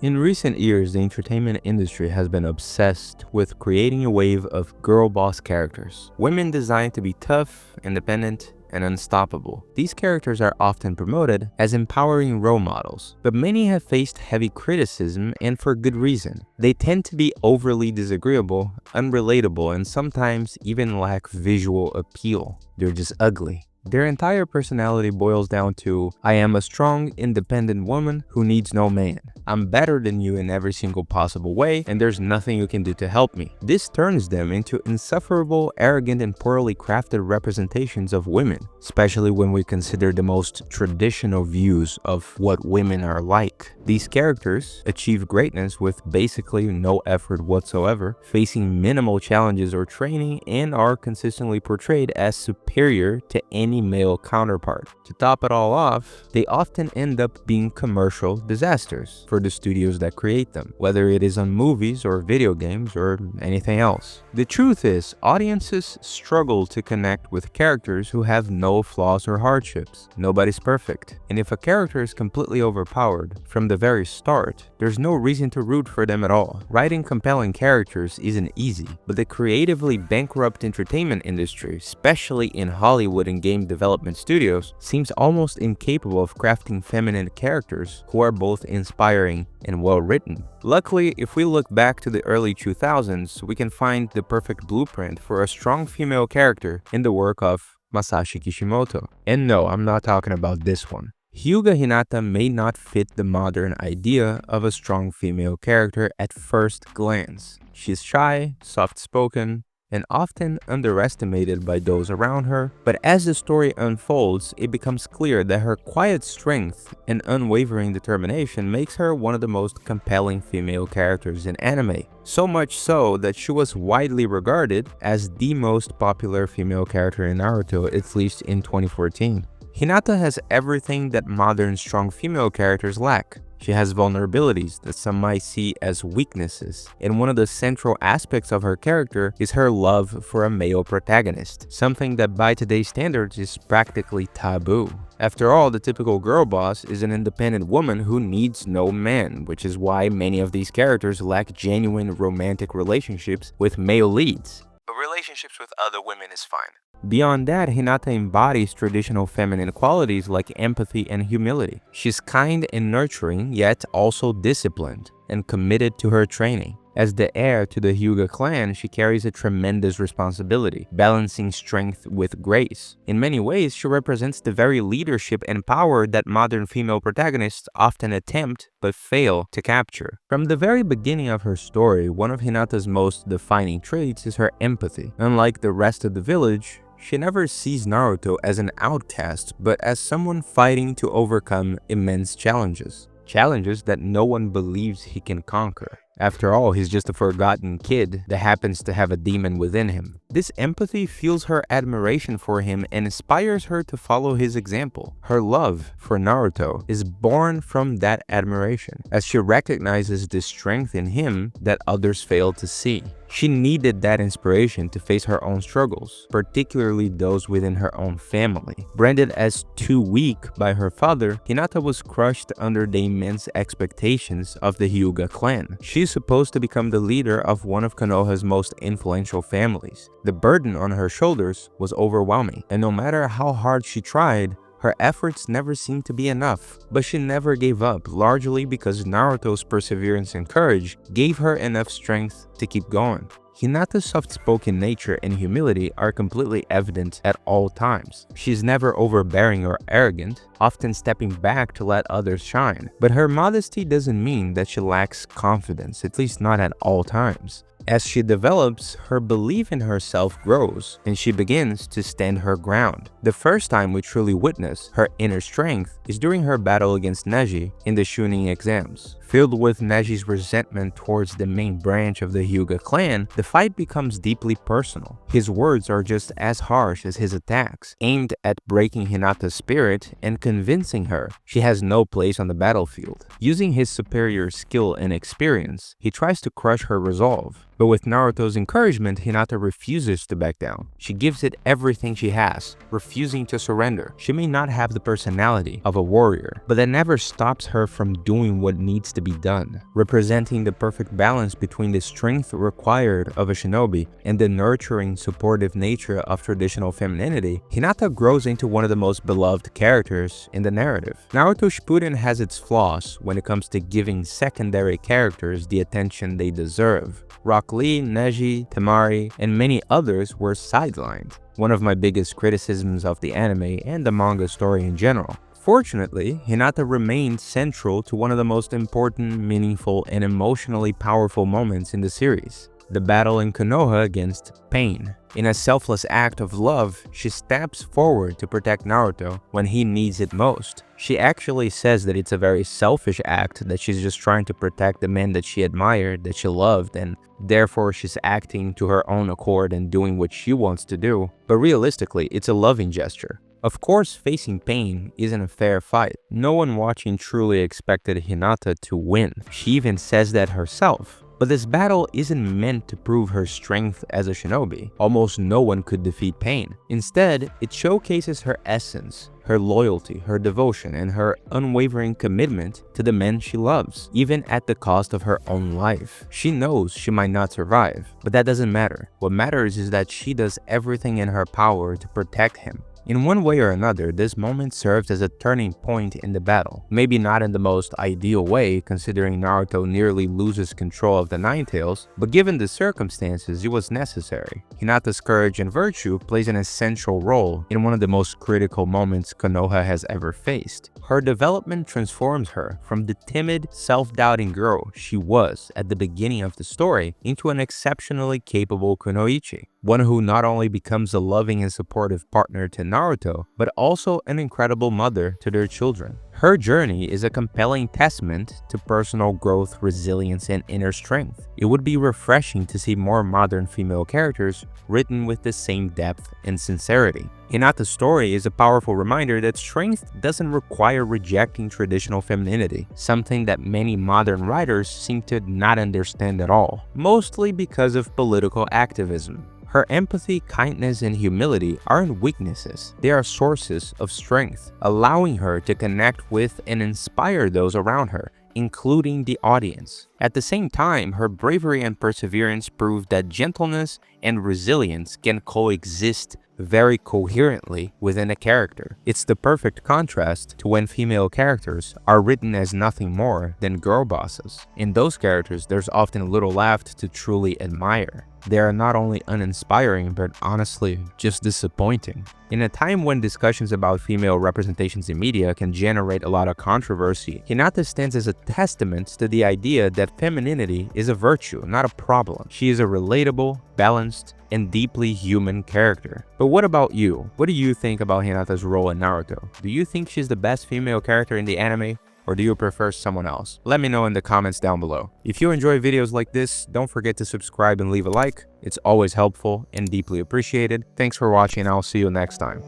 In recent years, the entertainment industry has been obsessed with creating a wave of girl boss characters. Women designed to be tough, independent, and unstoppable. These characters are often promoted as empowering role models, but many have faced heavy criticism, and for good reason. They tend to be overly disagreeable, unrelatable, and sometimes even lack visual appeal. They're just ugly. Their entire personality boils down to, I am a strong, independent woman who needs no man. I'm better than you in every single possible way, and there's nothing you can do to help me. This turns them into insufferable, arrogant, and poorly crafted representations of women, especially when we consider the most traditional views of what women are like. These characters achieve greatness with basically no effort whatsoever, facing minimal challenges or training, and are consistently portrayed as superior to any male counterpart. To top it all off, they often end up being commercial disasters for the studios that create them, whether it is on movies or video games or anything else. The truth is, audiences struggle to connect with characters who have no flaws or hardships. Nobody's perfect, and if a character is completely overpowered from the very start, there's no reason to root for them at all. Writing compelling characters isn't easy, but the creatively bankrupt entertainment industry, especially in Hollywood and game development studios, seems almost incapable of crafting feminine characters who are both inspiring and well written. Luckily, if we look back to the early 2000s, we can find the perfect blueprint for a strong female character in the work of Masashi Kishimoto. And no, I'm not talking about this one. Hyuga Hinata may not fit the modern idea of a strong female character at first glance. She's shy, soft-spoken, and often underestimated by those around her, but as the story unfolds, it becomes clear that her quiet strength and unwavering determination makes her one of the most compelling female characters in anime. So much so that she was widely regarded as the most popular female character in Naruto, at least in 2014. Hinata has everything that modern strong female characters lack. She has vulnerabilities that some might see as weaknesses, and one of the central aspects of her character is her love for a male protagonist, something that by today's standards is practically taboo. After all, the typical girl boss is an independent woman who needs no man, which is why many of these characters lack genuine romantic relationships with male leads. But relationships with other women is fine. Beyond that, Hinata embodies traditional feminine qualities like empathy and humility. She's kind and nurturing, yet also disciplined and committed to her training. As the heir to the Hyuga clan, she carries a tremendous responsibility, balancing strength with grace. In many ways, she represents the very leadership and power that modern female protagonists often attempt but fail to capture. From the very beginning of her story, one of Hinata's most defining traits is her empathy. Unlike the rest of the village, she never sees Naruto as an outcast, but as someone fighting to overcome immense challenges. Challenges that no one believes he can conquer. After all, he's just a forgotten kid that happens to have a demon within him. This empathy fuels her admiration for him and inspires her to follow his example. Her love for Naruto is born from that admiration, as she recognizes the strength in him that others fail to see. She needed that inspiration to face her own struggles, particularly those within her own family. Branded as too weak by her father, Hinata was crushed under the immense expectations of the Hyuga clan. She's supposed to become the leader of one of Konoha's most influential families. The burden on her shoulders was overwhelming, and no matter how hard she tried, her efforts never seemed to be enough. But she never gave up, largely because Naruto's perseverance and courage gave her enough strength to keep going. Hinata's soft-spoken nature and humility are completely evident at all times. She's never overbearing or arrogant, often stepping back to let others shine. But her modesty doesn't mean that she lacks confidence, at least not at all times. As she develops, her belief in herself grows, and she begins to stand her ground. The first time we truly witness her inner strength is during her battle against Neji in the Chunin exams. Filled with Neji's resentment towards the main branch of the Hyuga clan, the fight becomes deeply personal. His words are just as harsh as his attacks, aimed at breaking Hinata's spirit and convincing her she has no place on the battlefield. Using his superior skill and experience, he tries to crush her resolve. But with Naruto's encouragement, Hinata refuses to back down. She gives it everything she has, refusing to surrender. She may not have the personality of a warrior, but that never stops her from doing what needs to be done. Representing the perfect balance between the strength required of a shinobi and the nurturing, supportive nature of traditional femininity, Hinata grows into one of the most beloved characters in the narrative. Naruto Shippuden has its flaws when it comes to giving secondary characters the attention they deserve. Rock Lee, Neji, Temari, and many others were sidelined. One of my biggest criticisms of the anime and the manga story in general. Fortunately, Hinata remained central to one of the most important, meaningful, and emotionally powerful moments in the series. The battle in Konoha against Pain. In a selfless act of love, she steps forward to protect Naruto when he needs it most. She actually says that it's a very selfish act, that she's just trying to protect the man that she admired, that she loved, and therefore she's acting to her own accord and doing what she wants to do. But realistically, it's a loving gesture. Of course, facing Pain isn't a fair fight. No one watching truly expected Hinata to win. She even says that herself. But this battle isn't meant to prove her strength as a shinobi. Almost no one could defeat Pain. Instead, it showcases her essence, her loyalty, her devotion, and her unwavering commitment to the men she loves, even at the cost of her own life. She knows she might not survive, but that doesn't matter. What matters is that she does everything in her power to protect him. In one way or another, this moment serves as a turning point in the battle. Maybe not in the most ideal way, considering Naruto nearly loses control of the Nine Tails, but given the circumstances, it was necessary. Hinata's courage and virtue plays an essential role in one of the most critical moments Konoha has ever faced. Her development transforms her from the timid, self-doubting girl she was at the beginning of the story into an exceptionally capable kunoichi. One who not only becomes a loving and supportive partner to Naruto, but also an incredible mother to their children. Her journey is a compelling testament to personal growth, resilience, and inner strength. It would be refreshing to see more modern female characters written with the same depth and sincerity. Hinata's story is a powerful reminder that strength doesn't require rejecting traditional femininity, something that many modern writers seem to not understand at all, mostly because of political activism. Her empathy, kindness, and humility aren't weaknesses, they are sources of strength, allowing her to connect with and inspire those around her, including the audience. At the same time, her bravery and perseverance prove that gentleness and resilience can coexist very coherently within a character. It's the perfect contrast to when female characters are written as nothing more than girl bosses. In those characters, there's often little left to truly admire. They are not only uninspiring, but honestly, just disappointing. In a time when discussions about female representations in media can generate a lot of controversy, Hinata stands as a testament to the idea that femininity is a virtue, not a problem. She is a relatable, balanced, and deeply human character. But what about you? What do you think about Hinata's role in Naruto? Do you think she's the best female character in the anime? Or do you prefer someone else? Let me know in the comments down below. If you enjoy videos like this, don't forget to subscribe and leave a like. It's always helpful and deeply appreciated. Thanks for watching, and I'll see you next time.